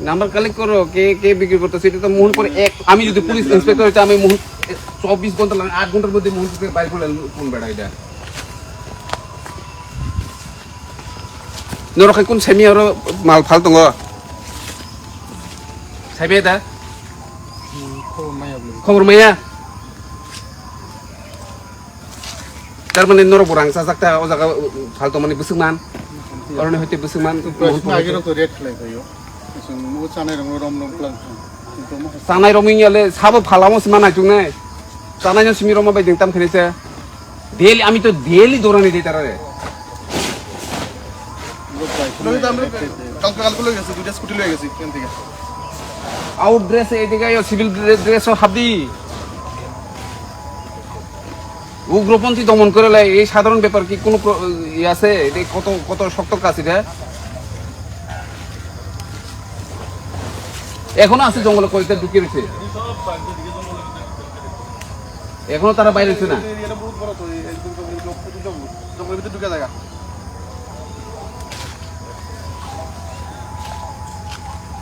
Number collect করো, কে কে বিক্রি করতেছে। এটা তো মোহন করে আমি যদি পুলিশ ইন্সপেক্টর হইতে আমি মোহন 24 ঘন্টা লাগে, 8 ঘন্টার মধ্যে মোহন থেকে বাইর করে কোন বেড়া এটা নরখাই কোন সেমি আর মাল ফাল দङ সাইবে दा खबर माया तारमाने नर बरां साजाकता ओ जागा फालतो माने बुसुमान करने होते बुसुमान आगे तो रेट खालायखायो जों मो जानाय रं रम रम प्लान जानाय रमियाले साबो फालामोस माना जुंने जानाय सिमि रमा बायदों ताम खेनेसे डेली आमी तो डेली दौरानि दे तारारे কালকে লই গেছে দুইটা স্কুটি লই গেছি কেন থেকে আউট ড্রেস এদিকে সিভিল ড্রেস হাবদি উগ্রপন্থী দমন করে লাই এই সাধারণ ব্যাপার কি কোনো ই আছে এটা কত কত শক্ত কাজ এটা এখনো আছে জঙ্গলে কইতে ঢুকে রয়েছে এখনো তারা বাইরে হচ্ছে না এটা বহুত বড় তো জঙ্গলের ভিতরে ঢুকে জায়গা